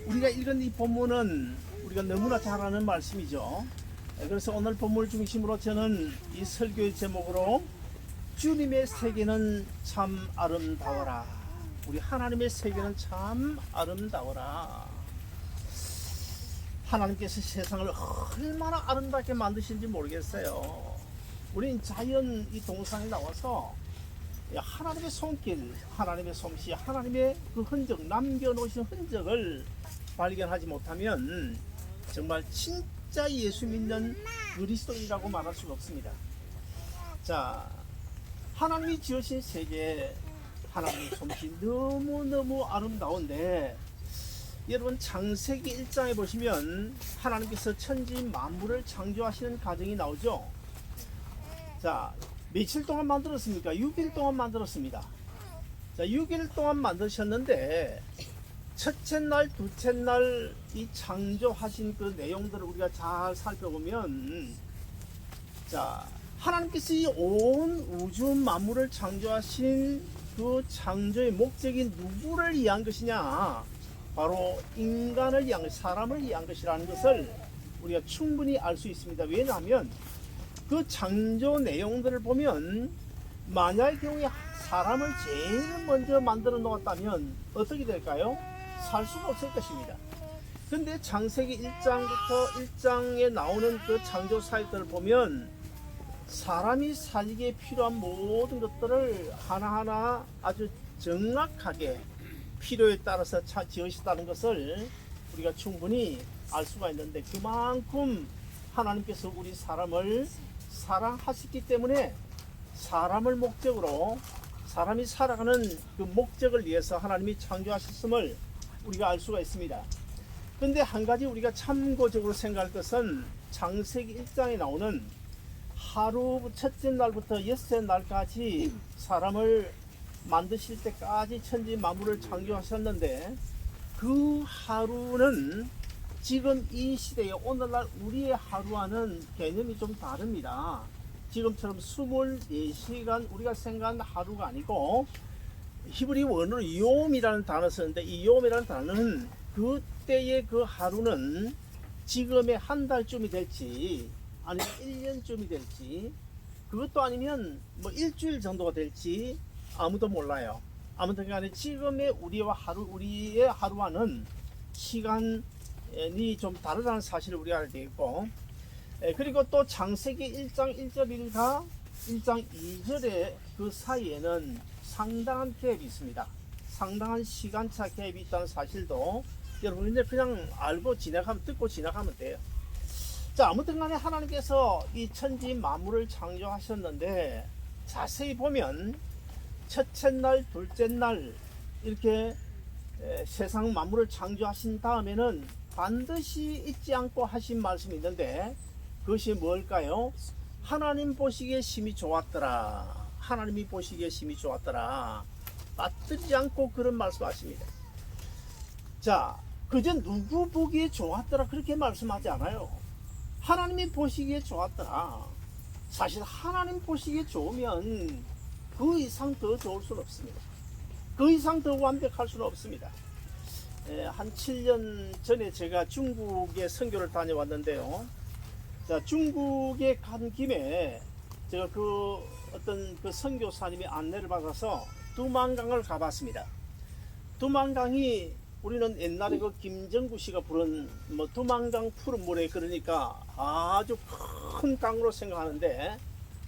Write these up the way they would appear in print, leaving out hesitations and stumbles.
우리가 읽은 이 본문은 우리가 너무나 잘 아는 말씀이죠. 그래서 오늘 본문을 중심으로 저는 이 설교의 제목으로 주님의 세계는 참 아름다워라. 우리 하나님의 세계는 참 아름다워라. 하나님께서 세상을 얼마나 아름답게 만드신지 모르겠어요. 우린 자연 이 동상에 나와서 하나님의 손길, 하나님의 솜씨, 하나님의 그 흔적, 남겨놓으신 흔적을 발견하지 못하면 정말 진짜 예수 믿는 그리스도인이라고 말할 수가 없습니다. 자, 하나님이 지으신 세계, 하나님의 솜씨 너무너무 아름다운데, 여러분 창세기 1장에 보시면 하나님께서 천지 만물을 창조하시는 과정이 나오죠. 자, 며칠 동안 만들었습니까? 6일 동안 만들었습니다. 자, 6일 동안 만드셨는데 첫째 날, 둘째 날 이 창조하신 그 내용들을 우리가 잘 살펴보면, 자, 하나님께서 이 온 우주 만물을 창조하신 그 창조의 목적이 누구를 위한 것이냐? 바로 인간을 위한 것, 사람을 위한 것이라는 것을 우리가 충분히 알 수 있습니다. 왜냐하면 그 창조 내용들을 보면 만약의 경우에 사람을 제일 먼저 만들어 놓았다면 어떻게 될까요? 살 수가 없을 것입니다. 근데 창세기 1장부터 1장에 나오는 그 창조 사역들을 보면 사람이 살기에 필요한 모든 것들을 하나하나 아주 정확하게 필요에 따라서 지으시다는 것을 우리가 충분히 알 수가 있는데, 그만큼 하나님께서 우리 사람을 사랑하셨기 때문에 사람을 목적으로, 사람이 살아가는 그 목적을 위해서 하나님이 창조하셨음을 우리가 알 수가 있습니다. 그런데 한 가지 우리가 참고적으로 생각할 것은 창세기 1장에 나오는 하루 첫째 날부터 엿새 날까지 사람을 만드실 때까지 천지 만물을 창조하셨는데, 그 하루는 지금 이 시대에 오늘날 우리의 하루와는 개념이 좀 다릅니다. 지금처럼 24시간 우리가 생각하는 하루가 아니고, 히브리 원어로 요음이라는 단어 쓰는데, 이 요음이라는 단어는 그때의 그 하루는 지금의 한 달쯤이 될지 아니면 1년쯤이 될지, 그것도 아니면 뭐 일주일 정도가 될지 아무도 몰라요. 아무튼 간에 지금의 우리의 하루와는 시간이 좀 다르다는 사실을 우리가 알게 되겠고, 그리고 또 창세기 1장 1절과 1장 2절의 그 사이에는 상당한 갭이 있습니다. 상당한 시간차 갭이 있다는 사실도 여러분 이제 그냥 알고 듣고 지나가면 돼요. 자, 아무튼 간에 하나님께서 이 천지 만물을 창조하셨는데, 자세히 보면 첫째 날, 둘째 날 이렇게 세상 만물을 창조하신 다음에는 반드시 잊지 않고 하신 말씀이 있는데, 그것이 뭘까요? 하나님 보시기에 심히 좋았더라. 하나님이 보시기에 심히 좋았더라. 빠뜨리지 않고 그런 말씀하십니다. 자, 그저 누구 보기에 좋았더라 그렇게 말씀하지 않아요. 하나님이 보시기에 좋았더라. 사실 하나님 보시기에 좋으면 그 이상 더 좋을 수는 없습니다. 그 이상 더 완벽할 수는 없습니다. 한 7년 전에 제가 중국에 선교를 다녀왔는데요. 자, 중국에 간 김에 제가 어떤 선교사님의 안내를 받아서 두만강을 가봤습니다. 두만강이 우리는 옛날에 그 김정구 씨가 부른 두만강 푸른 물에, 그러니까 아주 큰 강으로 생각하는데,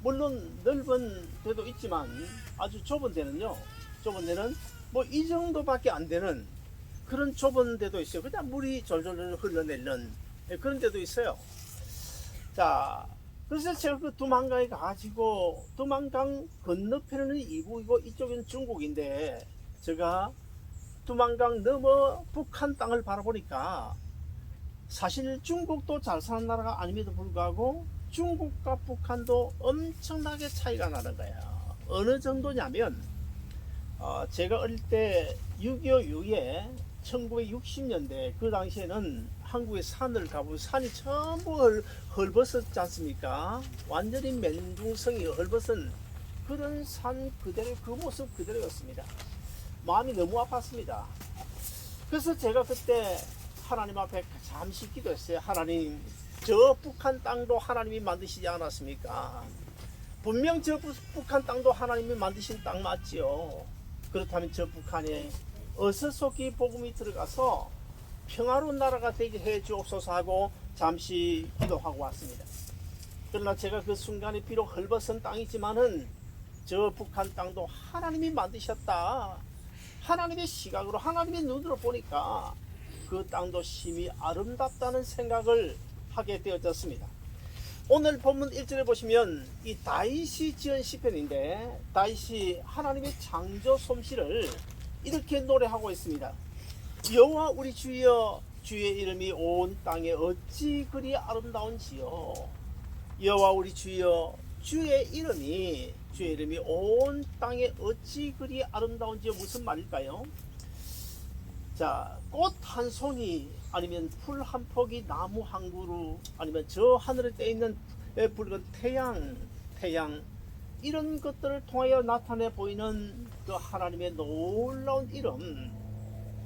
물론 넓은 데도 있지만 아주 좁은 데는 이 정도밖에 안 되는 그런 좁은 데도 있어요. 그냥 물이 졸졸 흘러내리는 그런 데도 있어요. 자, 그래서 제가 그 두만강에 가가지고, 두만강 건너편에는 이북이고 이쪽에는 중국인데, 제가 두만강 넘어 북한 땅을 바라보니까 사실 중국도 잘 사는 나라가 아님에도 불구하고 중국과 북한도 엄청나게 차이가 나는 거예요. 어느 정도냐면, 제가 어릴 때 6.25 이후에 1960년대 그 당시에는 한국의 산을 가보면 산이 전부 헐벗었지 않습니까? 완전히 맹둥성이 헐벗은 그런 산 그대로, 그 모습 그대로였습니다. 마음이 너무 아팠습니다. 그래서 제가 그때 하나님 앞에 잠시 기도했어요. 하나님, 저 북한 땅도 하나님이 만드시지 않았습니까? 분명 저 북한 땅도 하나님이 만드신 땅 맞지요. 그렇다면 저 북한에 어서 속히 복음이 들어가서 평화로운 나라가 되게 해 주옵소서 하고 잠시 기도하고 왔습니다. 그러나 제가 그 순간에 비록 헐벗은 땅이지만은 저 북한 땅도 하나님이 만드셨다. 하나님의 시각으로, 하나님의 눈으로 보니까 그 땅도 심히 아름답다는 생각을 하게 되어졌습니다. 오늘 본문 1절에 보시면 이 다윗이 지은 시편인데, 다윗이 하나님의 창조 솜씨를 이렇게 노래하고 있습니다. 여호와 우리 주여, 주의 이름이 온 땅에 어찌 그리 아름다운지요. 여호와 우리 주여, 주의 이름이 온 땅에 어찌 그리 아름다운지요. 무슨 말일까요? 자, 꽃 한 송이, 아니면 풀 한 폭이, 나무 한 그루, 아니면 저 하늘에 떠 있는 붉은 태양, 이런 것들을 통하여 나타내 보이는 그 하나님의 놀라운 이름,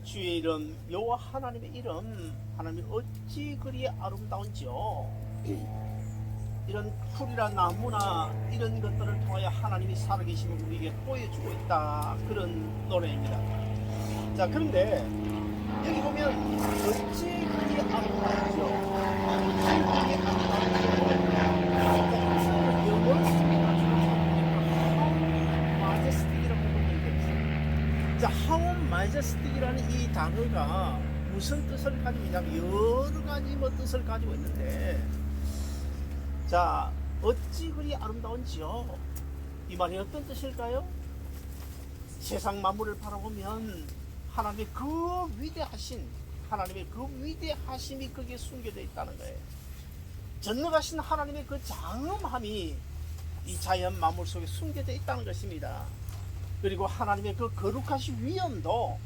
주의 이름, 여호와 하나님의 이름, 하나님이 어찌 그리 아름다운지요. 이런 풀이나 나무나 이런 것들을 통하여 하나님이 살아계심을 우리에게 보여주고 있다, 그런 노래입니다. 자, 그런데 여기 보면 어찌 그리 아름다운지요. 어찌 그리 아름다운지요. 영어 마제스틱이라고 보면 되겠어요. 자, how majestic이라는 이 단어가 무슨 뜻을 가지고 있냐면 여러 가지 뜻을 가지고 있는데, 자, 어찌 그리 아름다운지요. 이 말이 어떤 뜻일까요? 세상 만물을 바라보면 하나님의 그 위대하신, 하나님의 그 위대하심이 거기에 숨겨져 있다는 거예요. 전능하신 하나님의 그 장엄함이 이 자연 만물 속에 숨겨져 있다는 것입니다. 그리고 하나님의 그 거룩하신 위엄도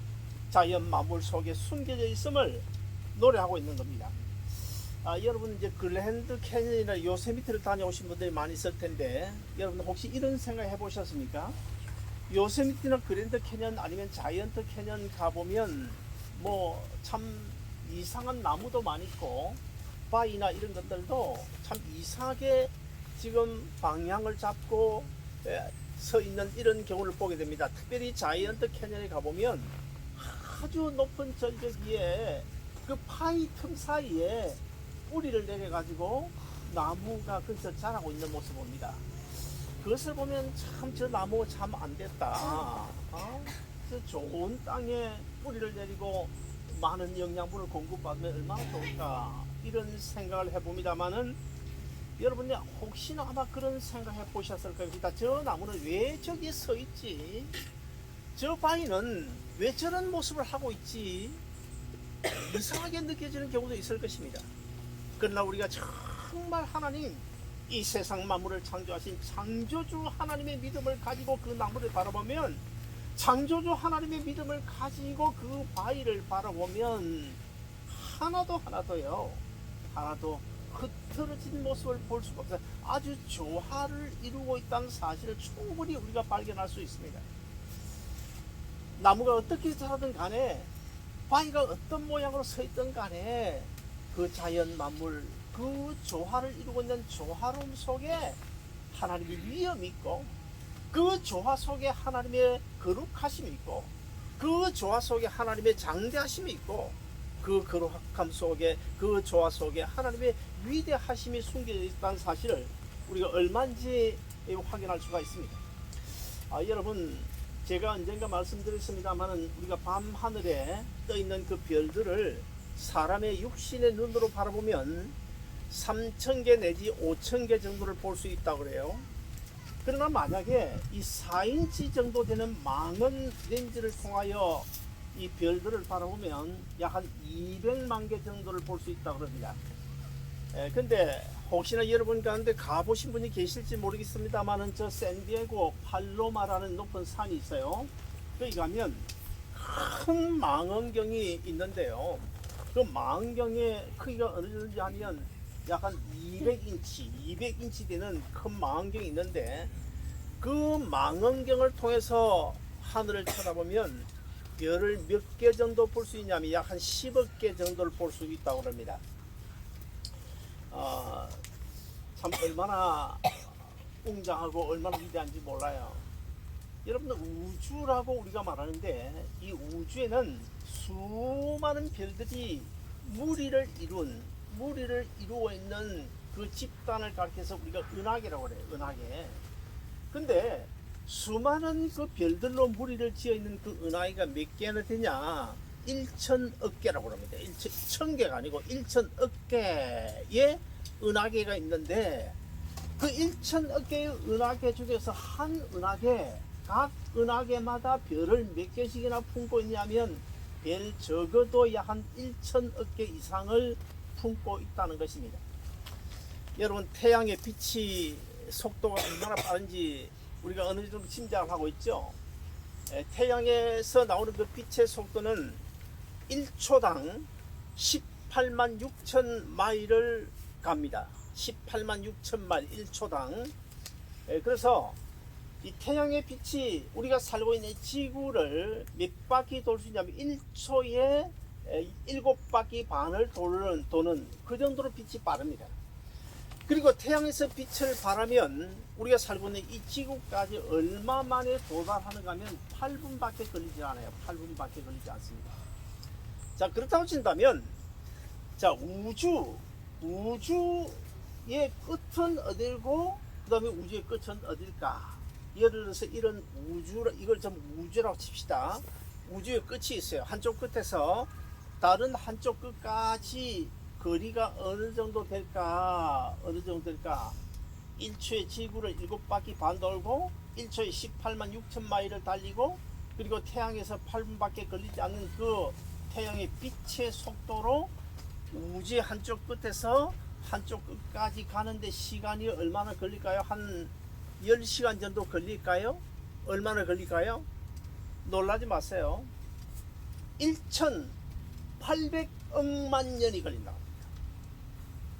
자연 만물 속에 숨겨져 있음을 노래하고 있는 겁니다. 여러분 이제 글랜드 캐년이나 요세미티를 다녀오신 분들이 많이 있을 텐데, 여러분 혹시 이런 생각 해보셨습니까? 요세미티나 글랜드 캐년 아니면 자이언트 캐년 가보면 뭐 참 이상한 나무도 많이 있고 바위나 이런 것들도 참 이상하게 지금 방향을 잡고 서 있는 이런 경우를 보게 됩니다. 특별히 자이언트 캐년에 가보면 아주 높은 절벽 위에 그 바위 틈 사이에 뿌리를 내려가지고 나무가 근처 자라고 있는 모습을 봅니다. 그것을 보면 참 저 나무 참 안됐다. 저 좋은 땅에 뿌리를 내리고 많은 영양분을 공급받으면 얼마나 좋을까, 이런 생각을 해봅니다만은, 여러분이 혹시나 아마 그런 생각 해보셨을 겁니다. 저 나무는 왜 저기 서 있지? 저 바위는 왜 저런 모습을 하고 있지? 이상하게 느껴지는 경우도 있을 것입니다. 그러나 우리가 정말 하나님, 이 세상 만물을 창조하신 창조주 하나님의 믿음을 가지고 그 나무를 바라보면, 창조주 하나님의 믿음을 가지고 그 바위를 바라보면 하나도요, 하나도 흐트러진 모습을 볼 수가 없어요. 아주 조화를 이루고 있다는 사실을 충분히 우리가 발견할 수 있습니다. 나무가 어떻게 자라든 간에, 바위가 어떤 모양으로 서 있든 간에, 그 자연 만물, 그 조화를 이루고 있는 조화로움 속에 하나님의 위엄이 있고, 그 조화 속에 하나님의 거룩하심이 있고, 그 조화 속에 하나님의 장대하심이 있고, 그 거룩함 속에, 그 조화 속에 하나님의 위대하심이 숨겨져 있다는 사실을 우리가 얼마인지 확인할 수가 있습니다. 여러분, 제가 언젠가 말씀드렸습니다만, 우리가 밤하늘에 떠 있는 그 별들을 사람의 육신의 눈으로 바라보면 3,000개 내지 5,000개 정도를 볼 수 있다고 그래요. 그러나 만약에 이 4인치 정도 되는 망원 렌즈를 통하여 이 별들을 바라보면 약 한 200만 개 정도를 볼 수 있다고 그럽니다. 근데 혹시나 여러분 가운데 가보신 분이 계실지 모르겠습니다만은, 저 샌디에고 팔로마라는 높은 산이 있어요. 거기 가면 큰 망원경이 있는데요. 그 망원경의 크기가 어느 정도인지 하면 약 한 200인치 되는 큰 망원경이 있는데, 그 망원경을 통해서 하늘을 쳐다보면 별을 몇 개 정도 볼 수 있냐면 약 한 10억 개 정도를 볼 수 있다고 합니다. 참 얼마나 웅장하고 얼마나 위대한지 몰라요. 여러분들 우주라고 우리가 말하는데 이 우주에는 수많은 별들이 무리를 이루어 있는 그 집단을 가리켜서 우리가 은하계라고 그래요. 은하계. 근데 수많은 그 별들로 무리를 지어 있는 그 은하계가 몇 개나 되냐? 1천억 개라고 합니다. 1000개가 아니고 1천억 개의 은하계가 있는데 그 1천억 개의 은하계 중에서 한 은하계, 각 은하계마다 별을 몇 개씩이나 품고 있냐면 별 적어도 약 한 1천억 개 이상을 품고 있다는 것입니다. 여러분 태양의 빛이 속도가 얼마나 빠른지 우리가 어느 정도 짐작을 하고 있죠. 태양에서 나오는 그 빛의 속도는 1초당 18만 6천 마일을 갑니다. 18만 6천 마일 1초당. 그래서 이 태양의 빛이 우리가 살고 있는 지구를 몇 바퀴 돌 수 있냐면 1초에 7바퀴 반을 도는 그 정도로 빛이 빠릅니다. 그리고 태양에서 빛을 발하면 우리가 살고 있는 이 지구까지 얼마 만에 도달하는가 하면 8분밖에 걸리지 않아요. 8분밖에 걸리지 않습니다. 자, 그렇다고 친다면 자, 우주의 끝은 어딜고 그 다음에 우주의 끝은 어딜까? 예를 들어서 이런 이걸 좀 우주라고 칩시다. 우주의 끝이 있어요. 한쪽 끝에서 다른 한쪽 끝까지 거리가 어느 정도 될까? 1초에 지구를 7바퀴 반 돌고 1초에 18만 6천 마일을 달리고 그리고 태양에서 8분밖에 걸리지 않는 그 태양의 빛의 속도로 우주의 한쪽 끝에서 한쪽 끝까지 가는데 시간이 얼마나 걸릴까요? 한 10시간 정도 걸릴까요? 얼마나 걸릴까요? 놀라지 마세요. 1,800억만 년이 걸린다고 합니다.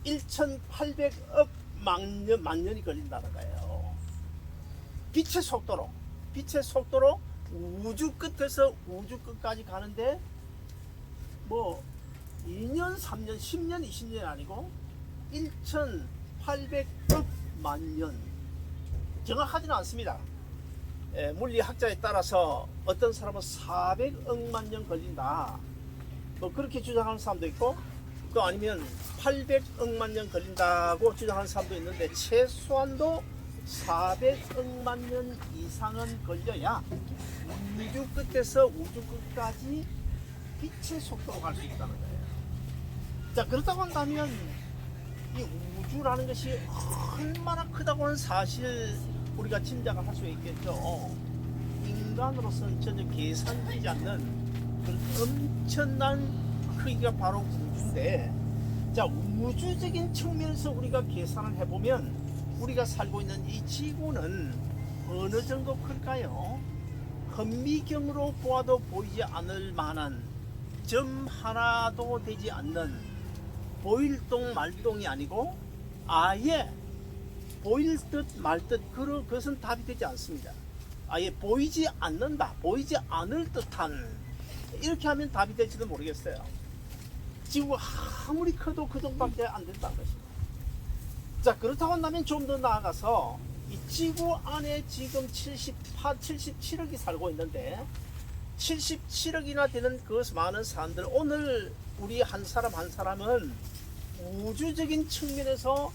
1,800억 만 년이 걸린다는 거예요. 빛의 속도로 우주 끝에서 우주 끝까지 가는데 뭐 2년, 3년, 10년, 20년이 아니고 1,800억 만 년. 정확하지는 않습니다. 물리학자에 따라서 어떤 사람은 400억만 년 걸린다. 뭐 그렇게 주장하는 사람도 있고, 또 아니면 800억만 년 걸린다고 주장하는 사람도 있는데 최소한도 400억만 년 이상은 걸려야 우주 끝에서 우주 끝까지 빛의 속도로 갈 수 있다는 거예요. 자, 그렇다고 한다면 이 우주라는 것이 얼마나 크다고 하는 사실 우리가 짐작을 할 수 있겠죠. 인간으로서는 전혀 계산되지 않는 그런 엄청난 크기가 바로 우주인데, 자, 우주적인 측면에서 우리가 계산을 해보면 우리가 살고 있는 이 지구는 어느 정도 클까요? 현미경으로 보아도 보이지 않을 만한 점 하나도 되지 않는 보일동 말동이 아니고 아예 보일 듯 말 듯 그것은 답이 되지 않습니다. 아예 보이지 않는다, 보이지 않을 듯한, 이렇게 하면 답이 될지도 모르겠어요. 지구가 아무리 커도 그 정도밖에 안 된다는 것입니다. 자, 그렇다고 한다면 좀 더 나아가서 이 지구 안에 지금 77억이 살고 있는데 77억이나 되는 그 많은 사람들, 오늘 우리 한 사람 한 사람은 우주적인 측면에서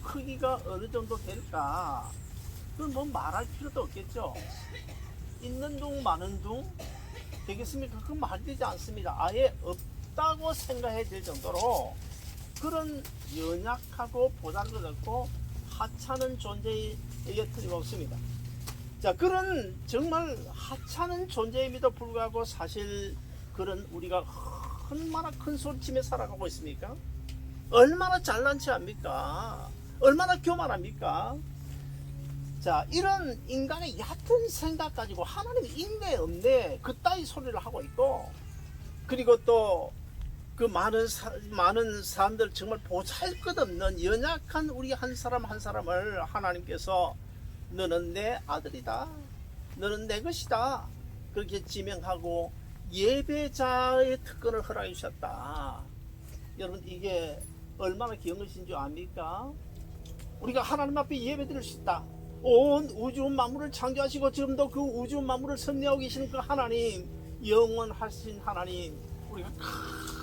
크기가 어느 정도 될까? 그건 뭐 말할 필요도 없겠죠. 있는 둥 마는 둥 되겠습니까? 그건 말이 되지 않습니다. 아예 없다고 생각해야 될 정도로 그런 연약하고 보잘것없고 하찮은 존재에 틀림없습니다. 자, 그런 정말 하찮은 존재임에도 불구하고 사실 그런 우리가 얼마나 큰 소리치며 살아가고 있습니까? 얼마나 잘난 체 합니까? 얼마나 교만합니까? 자, 이런 인간의 얕은 생각 가지고 하나님이 있네 없네 그따위 소리를 하고 있고, 그리고 또 그 많은 사람들, 정말 보잘것없는 연약한 우리 한 사람 한 사람을 하나님께서 너는 내 아들이다, 너는 내 것이다, 그렇게 지명하고 예배자의 특권을 허락해 주셨다. 여러분 이게 얼마나 귀한 것인 줄 압니까? 우리가 하나님 앞에 예배드릴 수 있다. 온 우주 만물을 창조하시고 지금도 그 우주 만물을 섭리하고 계시는 그 하나님, 영원하신 하나님, 우리가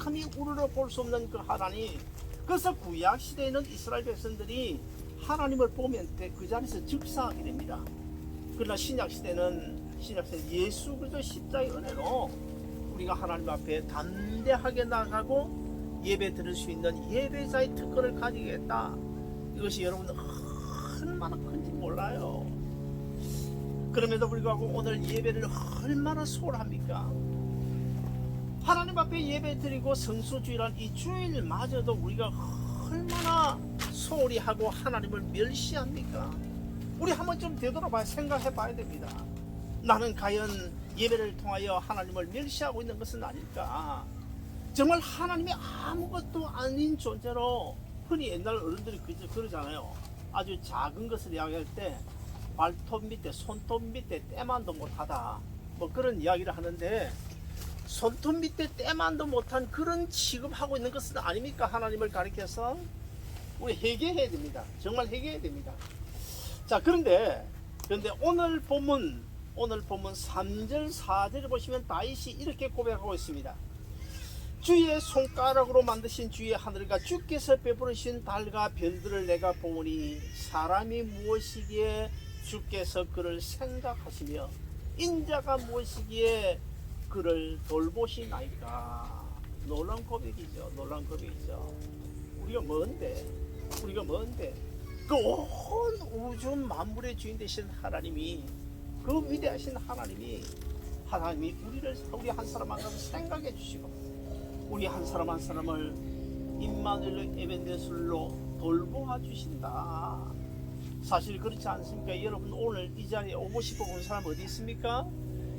감히 우러러 볼 수 없는 그 하나님. 그래서 구약 시대에는 이스라엘 백성들이 하나님을 보면 그 자리에서 즉사하게 됩니다. 그러나 신약 시대는 예수 그리스도 십자가의 은혜로 우리가 하나님 앞에 담대하게 나가고 예배 드릴 수 있는 예배자의 특권을 가지겠다. 이것이 여러분 얼마나 큰지 몰라요. 그럼에도 불구하고 오늘 예배를 얼마나 소홀합니까? 하나님 앞에 예배 드리고 성수주일한 이 주일마저도 우리가 얼마나 소홀히 하고 하나님을 멸시합니까? 우리 한번 좀 되돌아봐야 생각해 봐야 됩니다. 나는 과연 예배를 통하여 하나님을 멸시하고 있는 것은 아닐까? 정말 하나님이 아무것도 아닌 존재로, 흔히 옛날 어른들이 그러잖아요. 아주 작은 것을 이야기할 때 발톱 밑에, 손톱 밑에 때만도 못하다, 뭐 그런 이야기를 하는데, 손톱 밑에 때만도 못한 그런 취급하고 있는 것은 아닙니까? 하나님을 가리켜서 우리 회개해야 됩니다. 정말 회개해야 됩니다. 자, 그런데 오늘 본문 3절 4절을 보시면 다윗이 이렇게 고백하고 있습니다. 주의 손가락으로 만드신 주의 하늘과 주께서 베푸르신 달과 별들을 내가 보니 사람이 무엇이기에 주께서 그를 생각하시며 인자가 무엇이기에 그를 돌보시나이까. 놀라운 고백이죠. 놀라운 고백이죠. 우리가 뭔데 그 온 우주 만물의 주인 되신 하나님이, 그 위대하신 하나님이 우리 한 사람 한 사람 생각해 주시고 우리 한 사람 한 사람을 임마누엘 에벤데술로 돌보아 주신다. 사실 그렇지 않습니까? 여러분 오늘 이 자리에 오고 싶어 온 사람 어디 있습니까?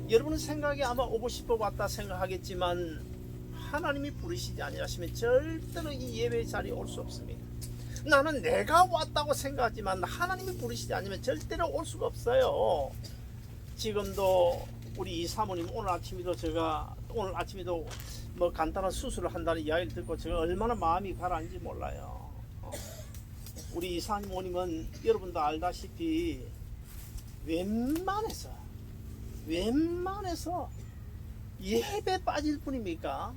여러분 생각에 아마 오고 싶어 왔다 생각하겠지만 하나님이 부르시지 아니하시면 절대로 이 예배 자리에 올 수 없습니다. 나는 내가 왔다고 생각하지만 하나님이 부르시지 않으면 절대로 올 수가 없어요. 지금도 우리 이 사모님 오늘 아침에도 뭐 간단한 수술을 한다는 이야기를 듣고 제가 얼마나 마음이 가라앉는지 몰라요. 우리 이 사모님은 여러분도 알다시피 웬만해서 예배 빠질 뿐입니까?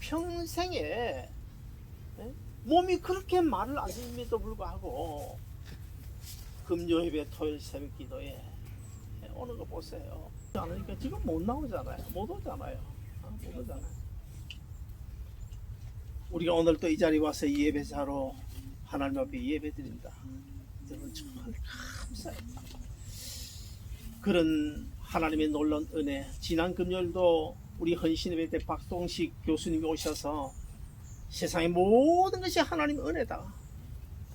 평생에 몸이 그렇게 말을 안 듣는데도 불구하고 금요예배, 토요일 새벽 기도에 오는 거 보세요. 않으니까 지금 못 나오잖아요. 못 오잖아요. 우리가 오늘 또 이 자리에 와서 이 예배자로 하나님 앞에 예배 드린다. 여러분 정말 감사해요. 그런 하나님의 놀라운 은혜. 지난 금요일도 우리 헌신예배 때 박동식 교수님이 오셔서 세상의 모든 것이 하나님 은혜다,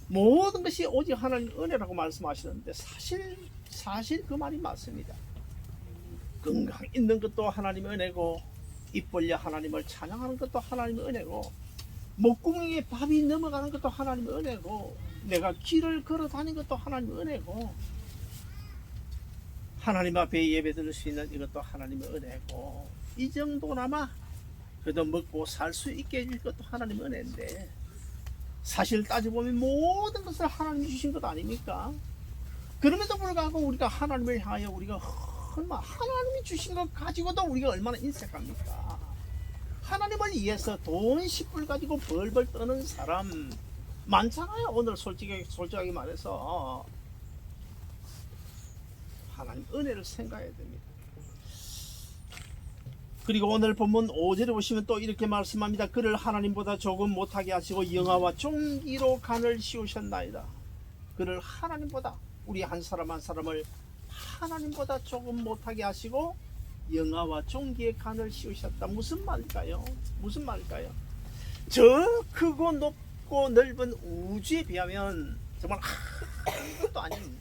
모든 것이 오직 하나님 은혜라고 말씀하시는데 사실 그 말이 맞습니다. 건강 있는 것도 하나님의 은혜고, 입 벌려 하나님을 찬양하는 것도 하나님의 은혜고, 목구멍에 밥이 넘어가는 것도 하나님의 은혜고, 내가 길을 걸어 다니는 것도 하나님의 은혜고, 하나님 앞에 예배 드릴 수 있는 이것도 하나님의 은혜고, 이 정도나마 그래도 먹고 살 수 있게 해줄 것도 하나님의 은혜인데, 사실 따져보면 모든 것을 하나님이 주신 것 아닙니까? 그럼에도 불구하고 우리가 하나님을 향하여 우리가 얼마나 하나님이 주신 것 가지고도 우리가 얼마나 인색합니까? 하나님을 위해서 돈 10불 가지고 벌벌 떠는 사람 많잖아요. 오늘 솔직하게 말해서 하나님 은혜를 생각해야 됩니다. 그리고 오늘 본문 5절에 보시면 또 이렇게 말씀합니다. 그를 하나님보다 조금 못하게 하시고 영화와 종기로 간을 씌우셨나이다. 그를 하나님보다, 우리 한 사람 한 사람을 하나님보다 조금 못하게 하시고 영화와 종기의 간을 씌우셨다. 무슨 말일까요? 저 크고 높고 넓은 우주에 비하면 정말 아무것도 아닌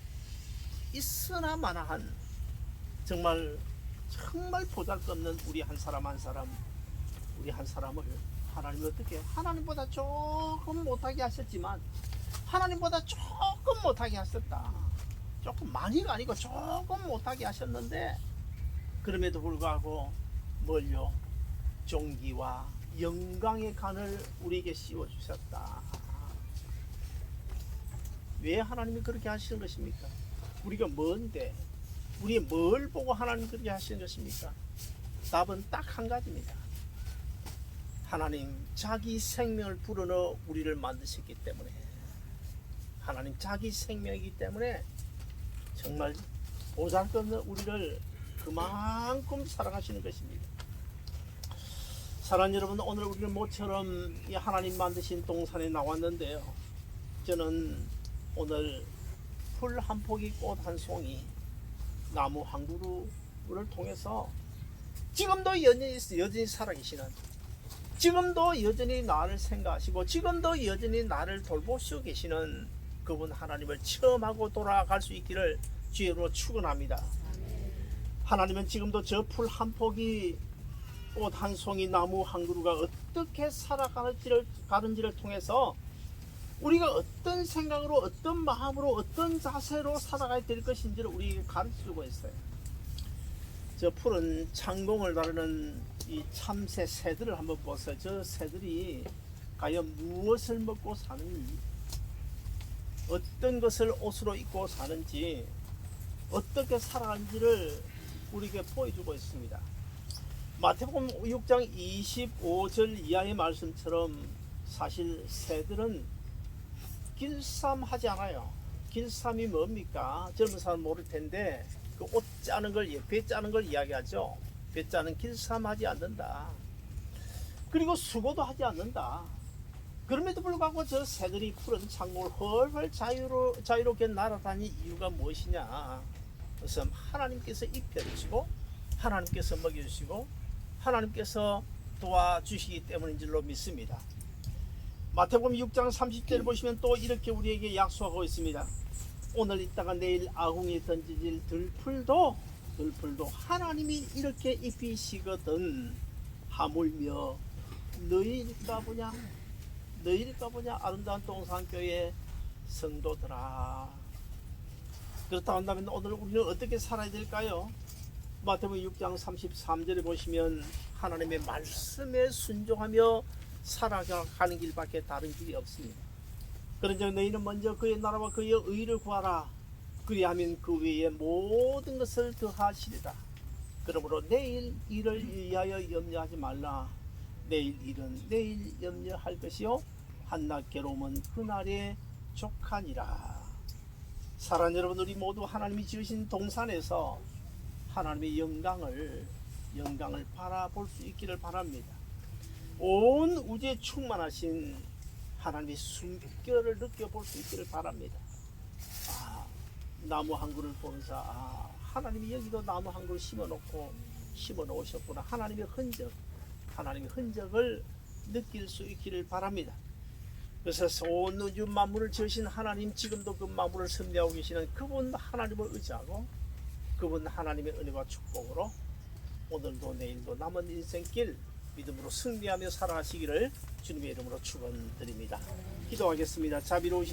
있으나마나한 정말 보잘것없는 우리 한 사람 한 사람을 하나님이 어떻게 하나님보다 조금 못하게 하셨지만 하나님보다 조금 못하게 하셨다. 조금 많이가 아니고 조금 못하게 하셨는데, 그럼에도 불구하고 뭘요? 존귀와 영광의 간을 우리에게 씌워주셨다. 왜 하나님이 그렇게 하시는 것입니까? 우리가 뭔데? 우리 뭘 보고 하나님 그렇게 하시는 것입니까? 답은 딱 한 가지입니다. 하나님 자기 생명을 불어넣어 우리를 만드셨기 때문에, 하나님 자기 생명이기 때문에 정말 보잘것없는 우리를 그만큼 사랑하시는 것입니다. 사랑하는 여러분, 오늘 우리는 모처럼 이 하나님 만드신 동산에 나왔는데요, 저는 오늘 풀 한 포기, 꽃 한 송이, 나무 한 그루를 통해서 지금도 여전히 살아계시는, 지금도 여전히 나를 생각하시고 지금도 여전히 나를 돌보시고 계시는 그분 하나님을 체험하고 돌아갈 수 있기를 주의로 축원합니다. 하나님은 지금도 저 풀 한 포기, 꽃 한 송이, 나무 한 그루가 어떻게 살아가는지를 통해서 우리가 어떤 생각으로, 어떤 마음으로, 어떤 자세로 살아가야 될 것인지를 우리에게 가르쳐주고 있어요. 저 푸른 창공을 다루는 이 참새 새들을 한번 보세요. 저 새들이 과연 무엇을 먹고 사는지, 어떤 것을 옷으로 입고 사는지, 어떻게 살아가는지를 우리에게 보여주고 있습니다. 마태복음 6장 25절 이하의 말씀처럼 사실 새들은 길쌈하지 않아요. 길쌈이 뭡니까? 젊은 사람 모를 텐데 그 옷 짜는 걸, 배 짜는 걸 이야기하죠. 배 짜는 길쌈하지 않는다. 그리고 수고도 하지 않는다. 그럼에도 불구하고 저 새들이 푸른 창공을 헐헐 자유롭게 날아다니는 이유가 무엇이냐? 그것은 하나님께서 입혀주시고, 하나님께서 먹여주시고, 하나님께서 도와주시기 때문인 줄로 믿습니다. 마태복음 6장 30절 보시면 또 이렇게 우리에게 약속하고 있습니다. 오늘 있다가 내일 아궁이에 던지질 들풀도 하나님이 이렇게 입히시거든. 하물며 너희일까 보냐 아름다운 동산교회 성도들아. 그렇다 한다면 오늘 우리는 어떻게 살아야 될까요? 마태복음 6장 33절에 보시면 하나님의 말씀에 순종하며 살아가는 길밖에 다른 길이 없습니다. 그런즉 너희는 먼저 그의 나라와 그의 의를 구하라. 그리하면 그 외에 모든 것을 더하시리라. 그러므로 내일 일을 위하여 염려하지 말라. 내일 일은 내일 염려할 것이요 한낱 괴로움은 그날에 족하니라. 사랑하는 여러분, 우리 모두 하나님이 지으신 동산에서 하나님의 영광을 바라볼 수 있기를 바랍니다. 온 우주에 충만하신 하나님의 숨결을 느껴볼 수 있기를 바랍니다. 나무 한 그루를 보면서 하나님이 여기도 나무 한 그루 심어 놓으셨구나. 하나님의 흔적을 느낄 수 있기를 바랍니다. 그래서 온 우주 만물을 지으신 하나님, 지금도 그 만물을 섭리하고 계시는 그분 하나님을 의지하고 그분 하나님의 은혜와 축복으로 오늘도 내일도 남은 인생길 믿음으로 승리하며 살아가시기를 주님의 이름으로 축원드립니다. 기도하겠습니다. 자비로우신